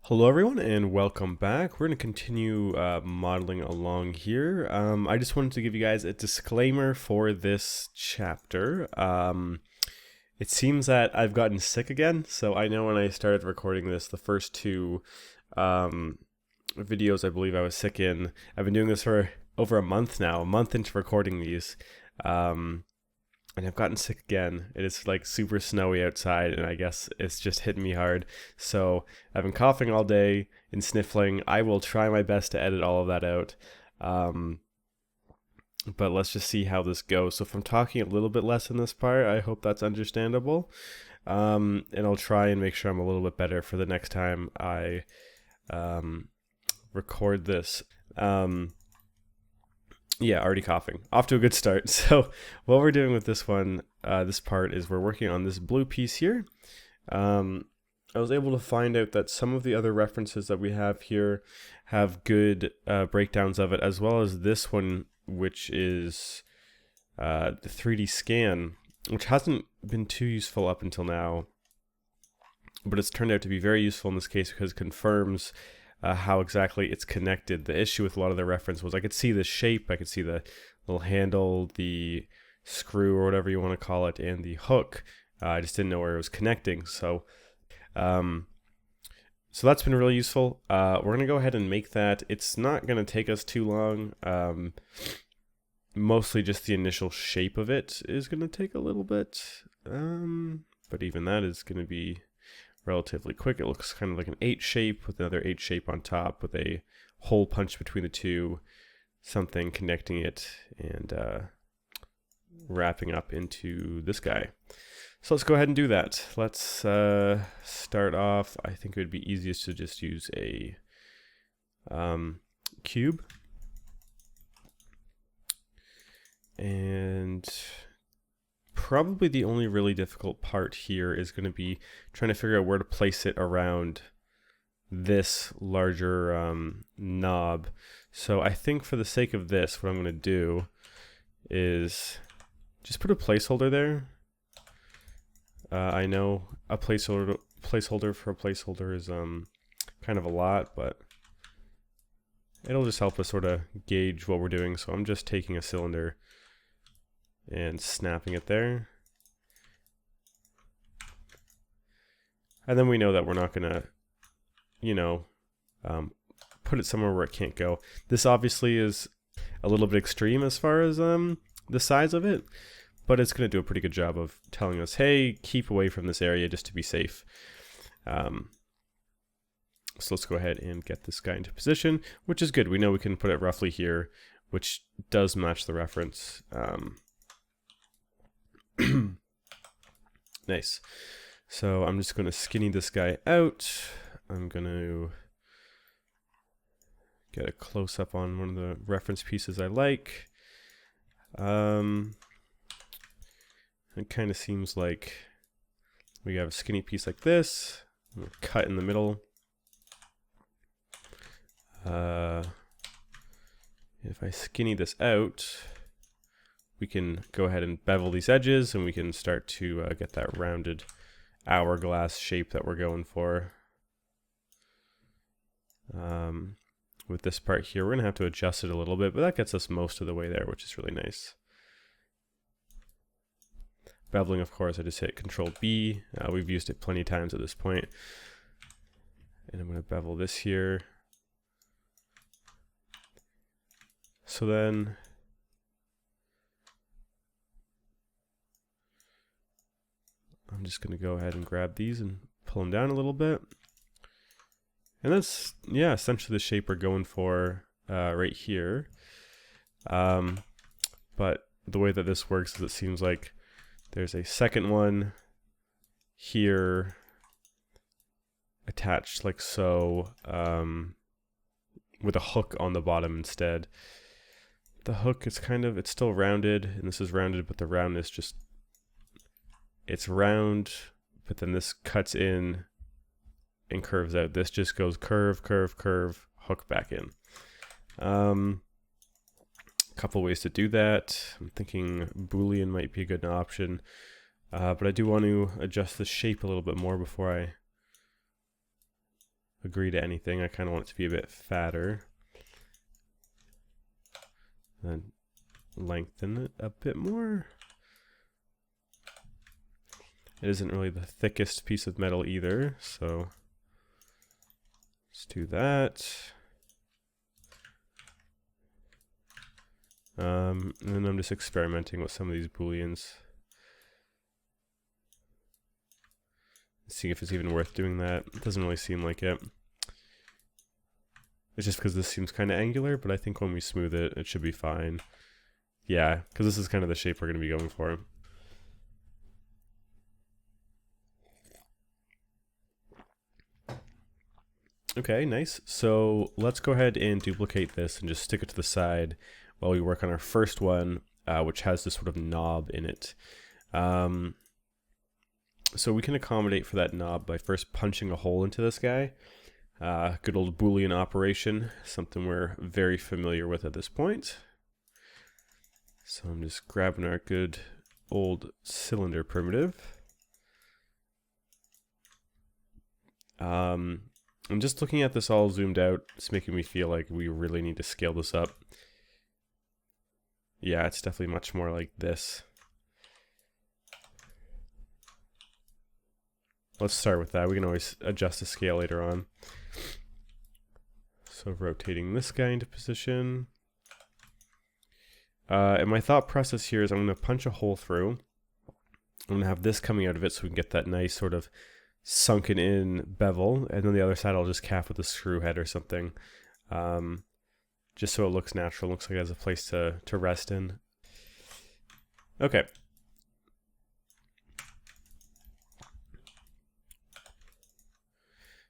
Hello everyone and welcome back. We're going to continue modeling along here. I just wanted to give you guys a disclaimer for this chapter. It seems that I've gotten sick again, so I know when I started recording this, the first two videos I believe I was sick in. I've been doing this for over a month now, a month into recording these. And I've gotten sick again. It is like super snowy outside, and I guess it's just hitting me hard. So I've been coughing all day and sniffling. I will try my best to edit all of that out. But let's just see how this goes. So if I'm talking a little bit less in this part, I hope that's understandable. And I'll try and make sure I'm a little bit better for the next time I record this. Yeah, already coughing. Off to a good start. So what we're doing with this one, this part, is we're working on this blue piece here. I was able to find out that some of the other references that we have here have good breakdowns of it, as well as this one, which is the 3D scan, which hasn't been too useful up until now, but it's turned out to be very useful in this case because it confirms how exactly it's connected. The issue with a lot of the reference was I could see the shape, I could see the little handle, the screw or whatever you want to call it, and the hook. I just didn't know where it was connecting. So that's been really useful. We're going to go ahead and make that. It's not going to take us too long. Mostly just the initial shape of it is going to take a little bit. But even that is going to be relatively quick. It looks kind of like an 8 shape with another 8 shape on top with a hole punched between the two, something connecting it and wrapping up into this guy. So let's go ahead and do that. Let's start off. I think it would be easiest to just use a cube. And probably the only really difficult part here is going to be trying to figure out where to place it around this larger knob. So I think for the sake of this, what I'm going to do is just put a placeholder there. I know a placeholder for a placeholder is kind of a lot, but it'll just help us sort of gauge what we're doing. So I'm just taking a cylinder and snapping it there. And then we know that we're not going to, put it somewhere where it can't go. This obviously is a little bit extreme as far as the size of it, but it's going to do a pretty good job of telling us, hey, keep away from this area just to be safe. So let's go ahead and get this guy into position, which is good. We know we can put it roughly here, which does match the reference. Nice. So I'm just going to skinny this guy out. I'm going to get a close-up on one of the reference pieces I like. It kind of seems like we have a skinny piece like this. I'm going to cut in the middle. If I skinny this out, we can go ahead and bevel these edges and we can start to get that rounded hourglass shape that we're going for. With this part here, we're going to have to adjust it a little bit, but that gets us most of the way there, which is really nice. Beveling, of course, I just hit Control B. We've used it plenty of times at this point. And I'm going to bevel this here. So then I'm just going to go ahead and grab these and pull them down a little bit. And that's, yeah, essentially the shape we're going for right here. But the way that this works is it seems like there's a second one here attached like so, with a hook on the bottom instead. The hook is it's still rounded, and this is rounded, but the roundness just, it's round, but then this cuts in and curves out. This just goes curve, curve, curve, hook back in. A couple ways to do that. I'm thinking Boolean might be a good option, but I do want to adjust the shape a little bit more before I agree to anything. I kind of want it to be a bit fatter. Then lengthen it a bit more. It isn't really the thickest piece of metal either, so let's do that. And then I'm just experimenting with some of these booleans. See if it's even worth doing that. It doesn't really seem like it. It's just because this seems kind of angular, but I think when we smooth it, it should be fine. Yeah, because this is kind of the shape we're going to be going for. Okay, nice. So let's go ahead and duplicate this and just stick it to the side while we work on our first one, which has this sort of knob in it. So we can accommodate for that knob by first punching a hole into this guy. Good old Boolean operation, something we're very familiar with at this point. So I'm just grabbing our good old cylinder primitive. I'm just looking at this all zoomed out. It's making me feel like we really need to scale this up. Yeah, it's definitely much more like this. Let's start with that. We can always adjust the scale later on. So rotating this guy into position. And my thought process here is I'm going to punch a hole through. I'm going to have this coming out of it so we can get that nice sort of sunken in bevel. And then the other side I'll just cap with a screw head or something. Just so it looks natural. Looks like it has a place to rest in. Okay.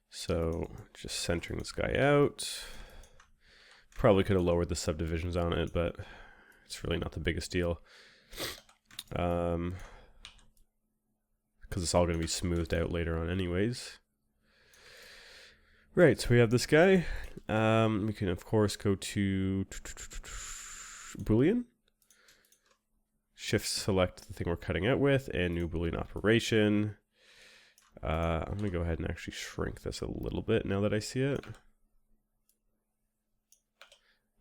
So just centering this guy out. Probably could have lowered the subdivisions on it, but it's really not the biggest deal. Because it's all going to be smoothed out later on anyways. Right, so we have this guy. We can of course go to Boolean. Shift select the thing we're cutting out with and new Boolean operation. I'm going to go ahead and actually shrink this a little bit now that I see it.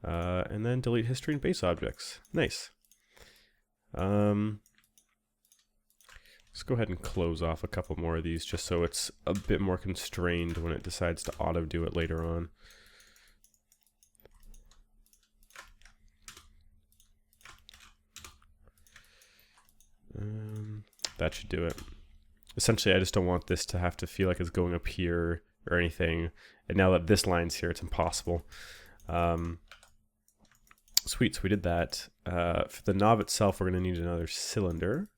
And then delete history and base objects. Nice. Let's go ahead and close off a couple more of these just so it's a bit more constrained when it decides to auto do it later on. That should do it. Essentially, I just don't want this to have to feel like it's going up here or anything. And now that this line's here, it's impossible. Sweet, so we did that. For the knob itself, we're going to need another cylinder.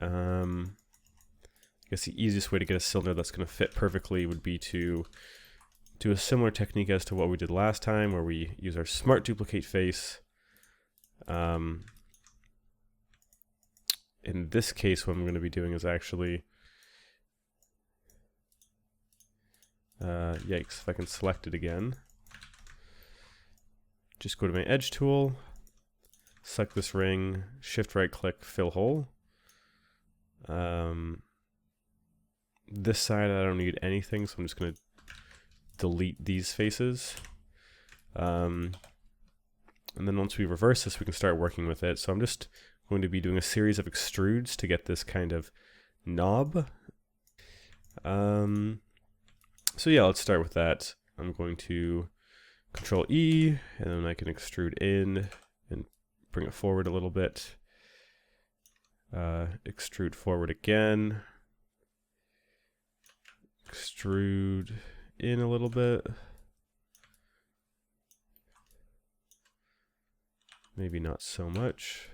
I guess the easiest way to get a cylinder that's going to fit perfectly would be to do a similar technique as to what we did last time, where we use our smart duplicate face. In this case, what I'm going to be doing is actually... yikes, if I can select it again. Just go to my edge tool, select this ring, shift right click, fill hole. This side I don't need anything, so I'm just going to delete these faces. And then once we reverse this, we can start working with it. So I'm just going to be doing a series of extrudes to get this kind of knob. So yeah, let's start with that. I'm going to Control E, and then I can extrude in and bring it forward a little bit. Extrude forward again. Extrude in a little bit. Maybe not so much.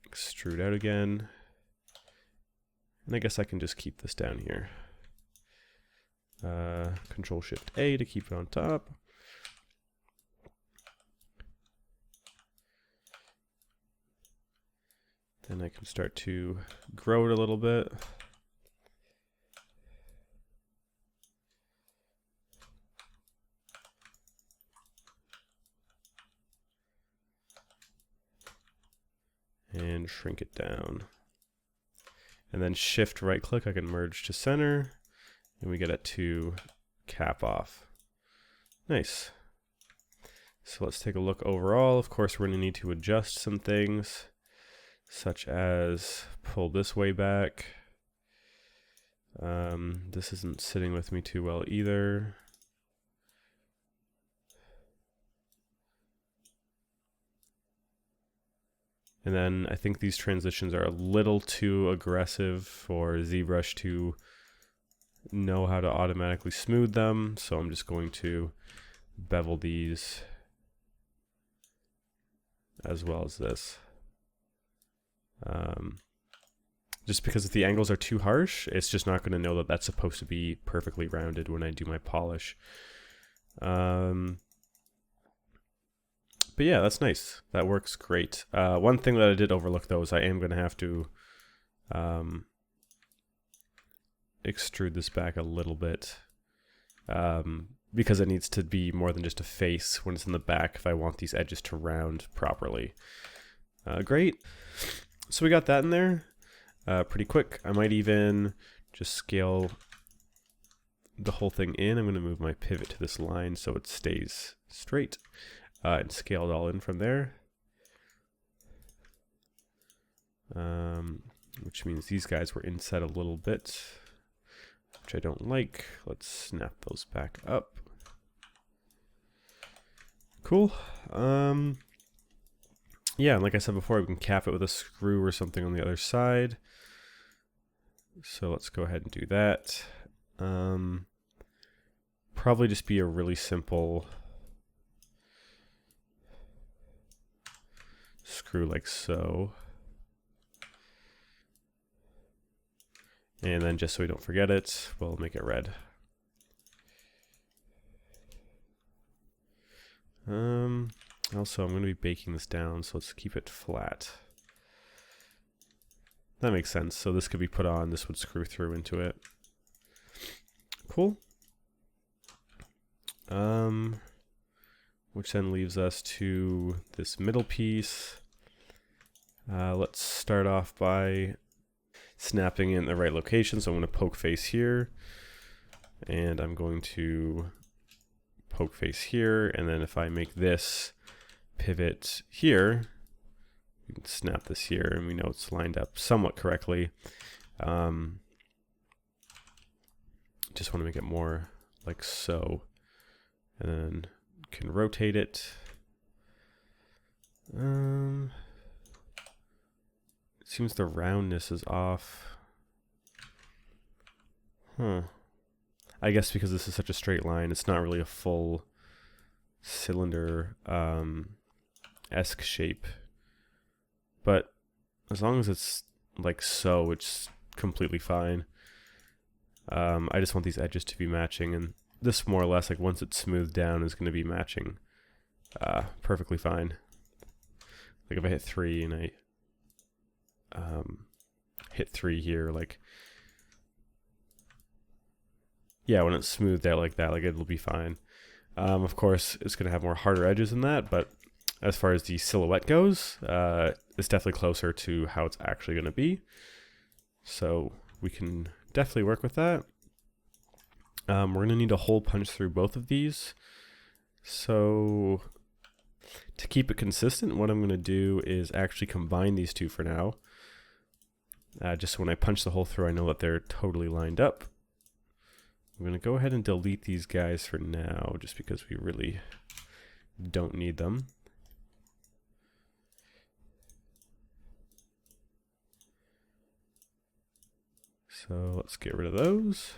Extrude out again. And I guess I can just keep this down here. Control Shift A to keep it on top. Then I can start to grow it a little bit. And shrink it down. And then shift right click, I can merge to center. and we get it to cap off. Nice. So let's take a look overall. Of course, we're going to need to adjust some things, such as pull this way back. This isn't sitting with me too well either. And then I think these transitions are a little too aggressive for ZBrush to know how to automatically smooth them. So I'm just going to bevel these as well as this. Just because if the angles are too harsh, it's just not going to know that that's supposed to be perfectly rounded when I do my polish. But yeah, that's nice. That works great. One thing that I did overlook though is I am going to have to extrude this back a little bit because it needs to be more than just a face when it's in the back if I want these edges to round properly. Great. So we got that in there pretty quick. I might even just scale the whole thing in. I'm going to move my pivot to this line so it stays straight and scale it all in from there. Which means these guys were inset a little bit, which I don't like. Let's snap those back up. Cool. Yeah, and like I said before, we can cap it with a screw or something on the other side. So let's go ahead and do that. Probably just be a really simple screw like so. And then just so we don't forget it, we'll make it red. Also, I'm going to be baking this down, so let's keep it flat. That makes sense. So this could be put on, this would screw through into it. Cool. Which then leaves us to this middle piece. Let's start off by snapping in the right location. So I'm going to poke face here, and I'm going to poke face here, and then if I make this pivot here, we can snap this here, and we know it's lined up somewhat correctly. Just want to make it more like so, and then can rotate it. It seems the roundness is off. I guess because this is such a straight line, it's not really a full cylinder esque shape. But as long as it's like so, it's completely fine. I just want these edges to be matching, and this more or less, like once it's smoothed down, is going to be matching perfectly fine. Like if I hit 3 and I hit 3 here, like, yeah, when it's smoothed out like that, like it'll be fine. Of course, it's going to have more harder edges than that, but as far as the silhouette goes, it's definitely closer to how it's actually going to be. So we can definitely work with that. We're going to need a hole punch through both of these. So to keep it consistent, what I'm going to do is actually combine these two for now. Just so when I punch the hole through, I know that they're totally lined up. I'm going to go ahead and delete these guys for now, just because we really don't need them. So let's get rid of those.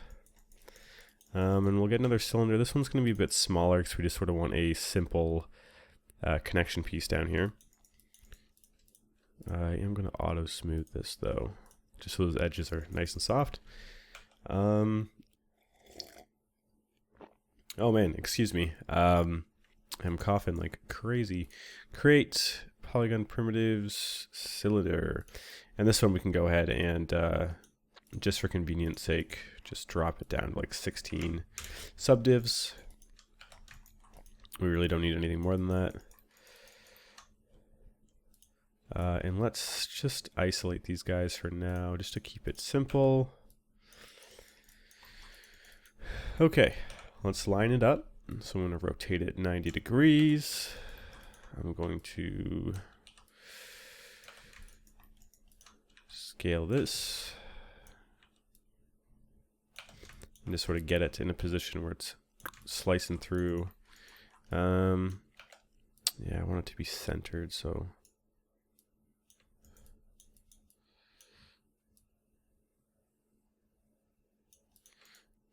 And we'll get another cylinder. This one's going to be a bit smaller because we just sort of want a simple connection piece down here. I am going to auto smooth this though, just so those edges are nice and soft. Oh man, excuse me. I'm coughing like crazy. Create polygon primitives cylinder. And this one we can go ahead and just for convenience sake, just drop it down to like 16 subdivs. We really don't need anything more than that. And let's just isolate these guys for now, just to keep it simple. Okay, let's line it up. So I'm going to rotate it 90 degrees. I'm going to scale this and just sort of get it in a position where it's slicing through. Yeah, I want it to be centered, so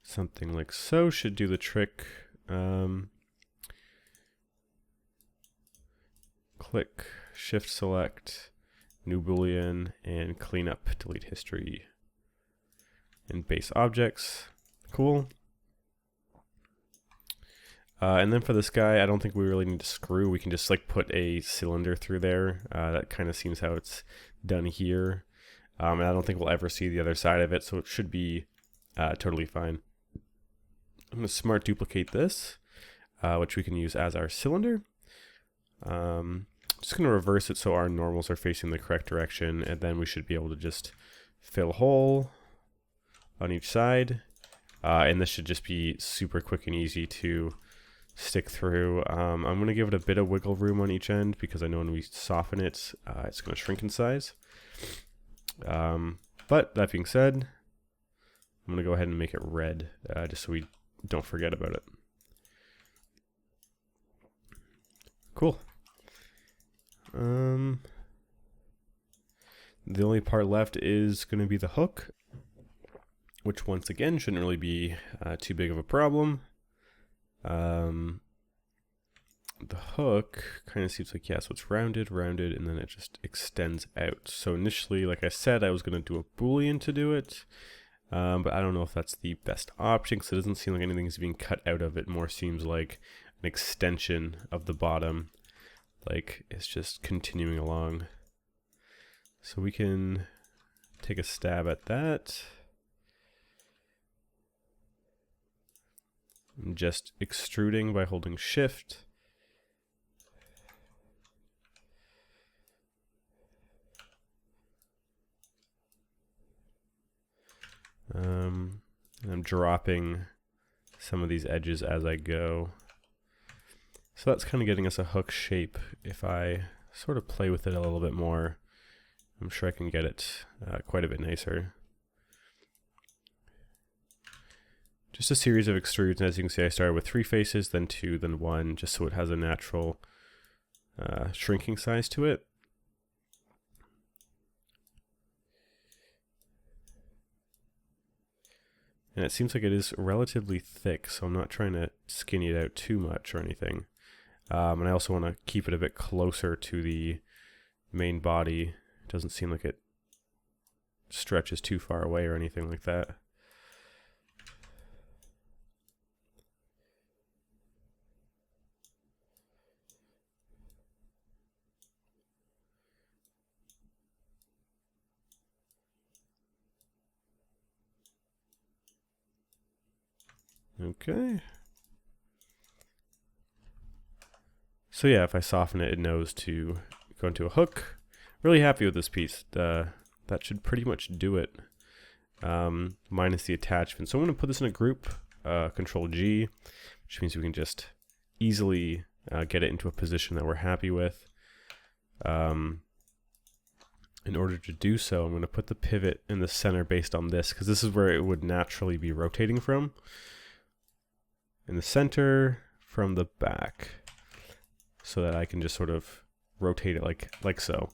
something like so should do the trick. Click, shift select, new boolean, and clean up, delete history, and base objects. Cool. And then for this guy, I don't think we really need to screw. We can just like put a cylinder through there. That kind of seems how it's done here. And I don't think we'll ever see the other side of it, so it should be totally fine. I'm going to smart duplicate this, which we can use as our cylinder. Just going to reverse it so our normals are facing the correct direction, and then we should be able to just fill a hole on each side. And this should just be super quick and easy to stick through. I'm going to give it a bit of wiggle room on each end because I know when we soften it, it's going to shrink in size. But that being said, I'm going to go ahead and make it red just so we don't forget about it. Cool. The only part left is going to be the hook, which once again shouldn't really be too big of a problem. The hook kind of seems like, yeah, so it's rounded, and then it just extends out. So initially, like I said, I was going to do a boolean to do it, but I don't know if that's the best option because it doesn't seem like anything's being cut out of it. More seems like an extension of the bottom, like it's just continuing along. So we can take a stab at that. I'm just extruding by holding shift. And I'm dropping some of these edges as I go. So that's kind of getting us a hook shape. If I sort of play with it a little bit more, I'm sure I can get it quite a bit nicer. Just a series of extrudes, and as you can see I started with 3 faces, then 2, then 1, just so it has a natural shrinking size to it. And it seems like it is relatively thick, so I'm not trying to skinny it out too much or anything. And I also want to keep it a bit closer to the main body. It doesn't seem like it stretches too far away or anything like that. Okay. So yeah, if I soften it, it knows to go into a hook. Really happy with this piece. That should pretty much do it. Minus the attachment. So I'm going to put this in a group, Control G, which means we can just easily get it into a position that we're happy with. In order to do so, I'm going to put the pivot in the center based on this, because this is where it would naturally be rotating from. In the center from the back, so that I can just sort of rotate it like so.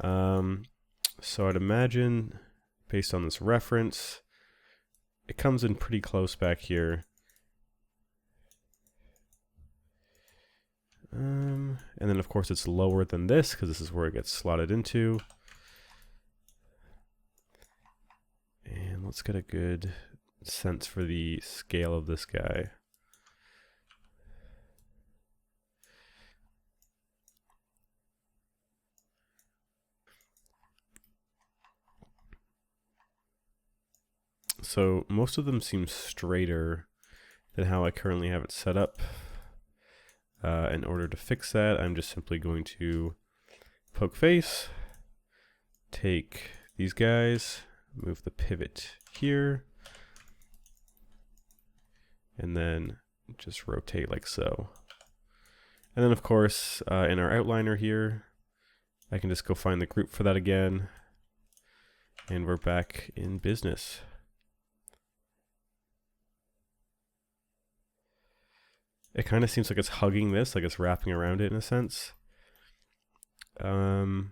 So I'd imagine, based on this reference, it comes in pretty close back here. And then of course it's lower than this, because this is where it gets slotted into. And let's get a good sense for the scale of this guy. So most of them seem straighter than how I currently have it set up. In order to fix that, I'm just simply going to poke face, take these guys, move the pivot here, and then just rotate like so. And then of course, in our outliner here, I can just go find the group for that again, and we're back in business. It kind of seems like it's hugging this, like it's wrapping around it in a sense. But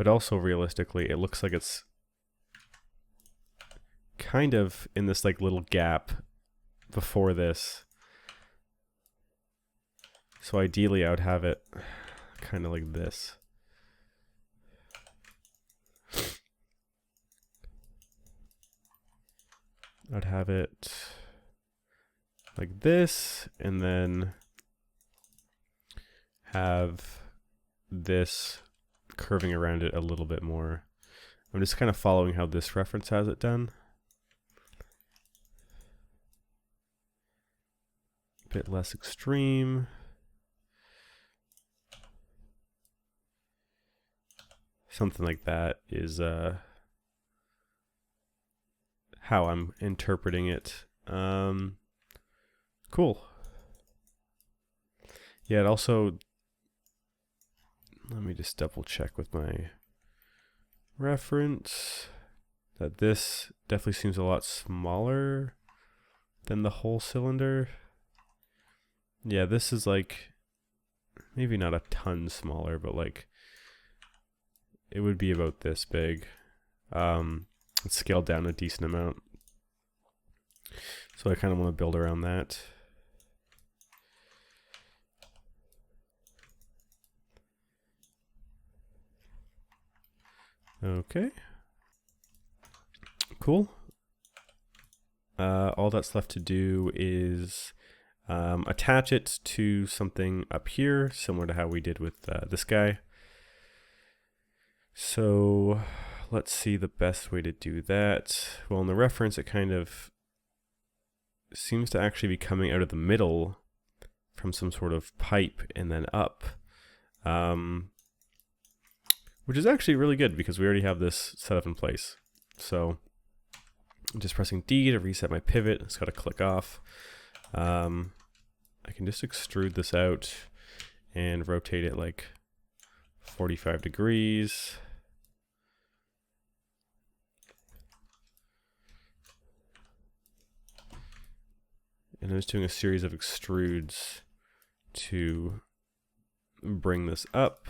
also realistically, it looks like it's kind of in this like little gap before this. So ideally I would have it kind of like this. I'd have it like this, and then have this curving around it a little bit more. I'm just kind of following how this reference has it done. A bit less extreme. Something like that is how I'm interpreting it. Cool. Yeah, it also, let me just double check with my reference that this definitely seems a lot smaller than the whole cylinder. Yeah, this is like maybe not a ton smaller, but like it would be about this big. It's scaled down a decent amount. So I kind of want to build around that. Okay. Cool. All that's left to do is attach it to something up here, similar to how we did with this guy. So let's see the best way to do that. Well, in the reference, it kind of seems to actually be coming out of the middle from some sort of pipe and then up, which is actually really good because we already have this set up in place. So I'm just pressing D to reset my pivot. It's got to click off. I can just extrude this out and rotate it like 45 degrees. And I'm just doing a series of extrudes to bring this up.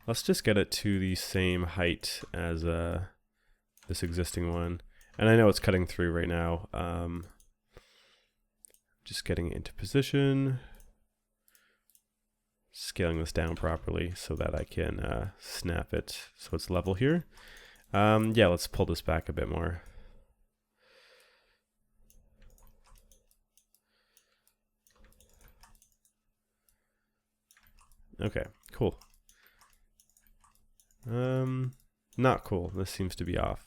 Let's just get it to the same height as this existing one. And I know it's cutting through right now. Just getting it into position. Scaling this down properly so that I can snap it so it's level here. Yeah, let's pull this back a bit more. Okay, cool. Not cool. This seems to be off.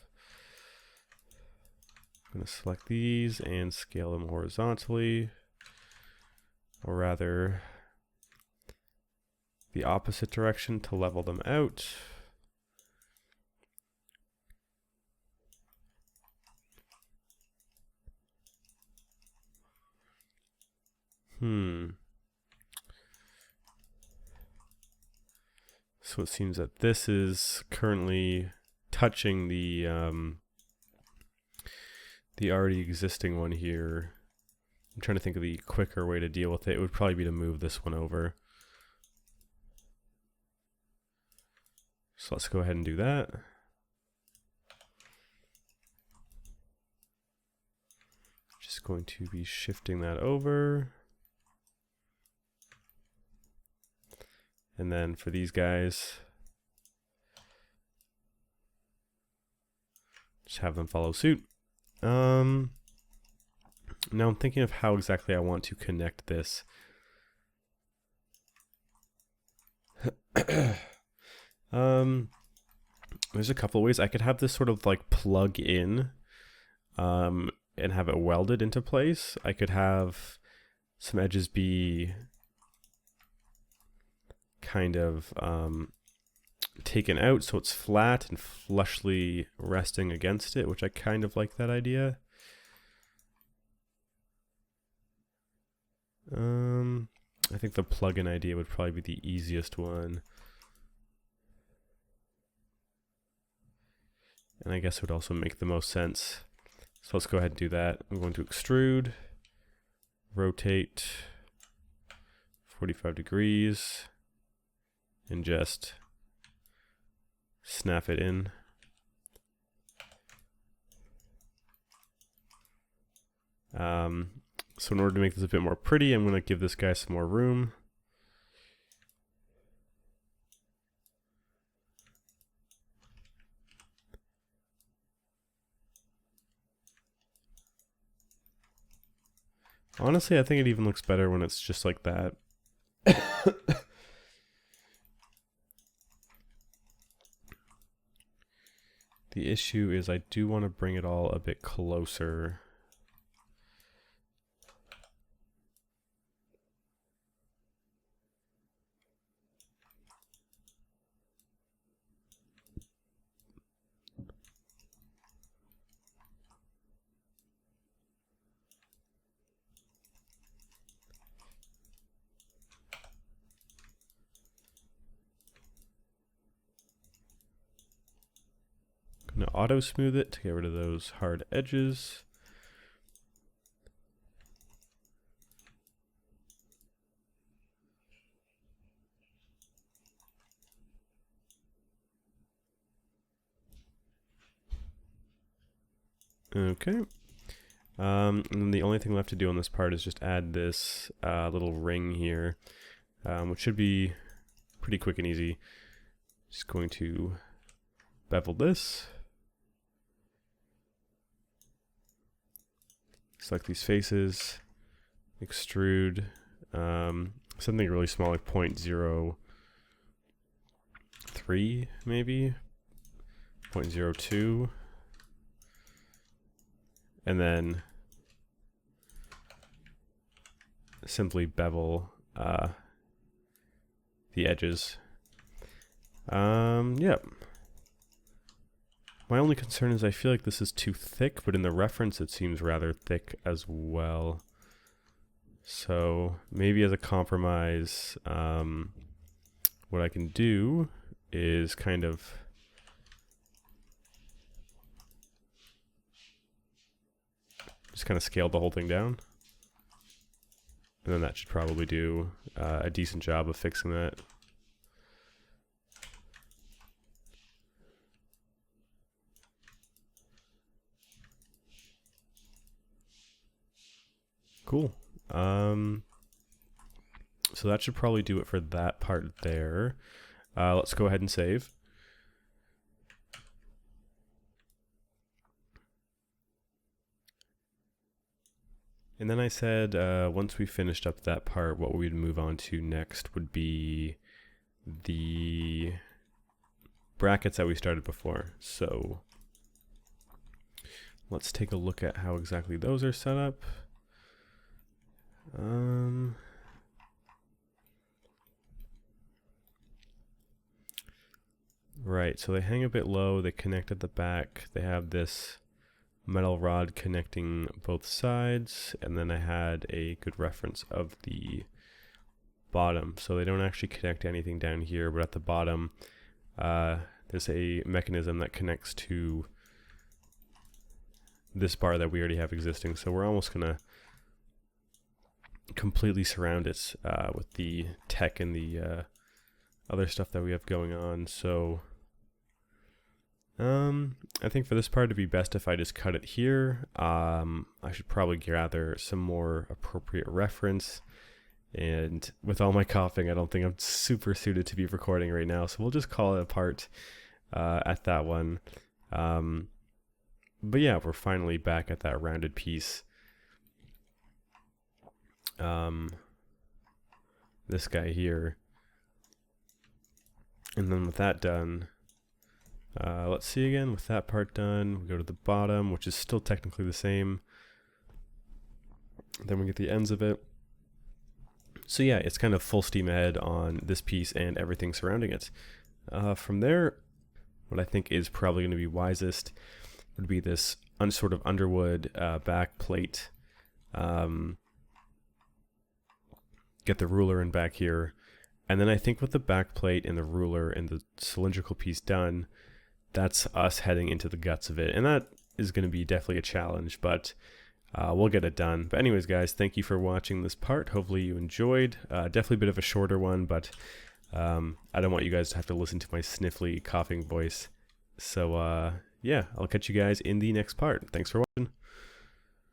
I'm going to select these and scale them horizontally, or rather the opposite direction to level them out. So it seems that this is currently touching the already existing one here. I'm trying to think of the quicker way to deal with it. It would probably be to move this one over. So let's go ahead and do that. Just going to be shifting that over. And then for these guys, just have them follow suit. Now I'm thinking of how exactly I want to connect this. There's a couple of ways. I could have this sort of like plug in and have it welded into place. I could have some edges be kind of taken out so it's flat and flushly resting against it, which I kind of like that idea. I think the plugin idea would probably be the easiest one. And I guess it would also make the most sense. So let's go ahead and do that. I'm going to extrude, rotate 45 degrees, and just snap it in. So in order to make this a bit more pretty, I'm going to give this guy some more room. Honestly, I think it even looks better when it's just like that. The issue is I do want to bring it all a bit closer. I'm going to auto smooth it to get rid of those hard edges. Okay. And then the only thing left to do on this part is just add this little ring here, which should be pretty quick and easy. Just going to bevel this. Select these faces, extrude, something really small like 0.03 maybe, 0.02, and then simply bevel the edges. Yep. My only concern is I feel like this is too thick, but in the reference it seems rather thick as well. So maybe as a compromise, what I can do is kind of just kind of scale the whole thing down. And then that should probably do a decent job of fixing that. Cool. So that should probably do it for that part there. Let's go ahead and save. And then I said once we finished up that part, what we'd move on to next would be the brackets that we started before. So let's take a look at how exactly those are set up. Right, so they hang a bit low, they connect at the back, they have this metal rod connecting both sides, and then I had a good reference of the bottom, so they don't actually connect to anything down here, but at the bottom there's a mechanism that connects to this bar that we already have existing, so we're almost gonna completely surround it with the tech and the other stuff that we have going on. So I think for this part it'd be best if I just cut it here. I should probably gather some more appropriate reference, and with all my coughing I don't think I'm super suited to be recording right now, so we'll just call it a part at that one. But yeah, we're finally back at that rounded piece. This guy here, and then with that done, let's see again, with that part done, we go to the bottom, which is still technically the same, then we get the ends of it. So yeah, it's kind of full steam ahead on this piece and everything surrounding it. From there, what I think is probably going to be wisest would be this sort of underwood back plate. Get the ruler in back here. And then I think with the back plate and the ruler and the cylindrical piece done, that's us heading into the guts of it. And that is going to be definitely a challenge, but we'll get it done. But anyways, guys, thank you for watching this part. Hopefully you enjoyed. Definitely a bit of a shorter one, but I don't want you guys to have to listen to my sniffly coughing voice. So yeah, I'll catch you guys in the next part. Thanks for watching.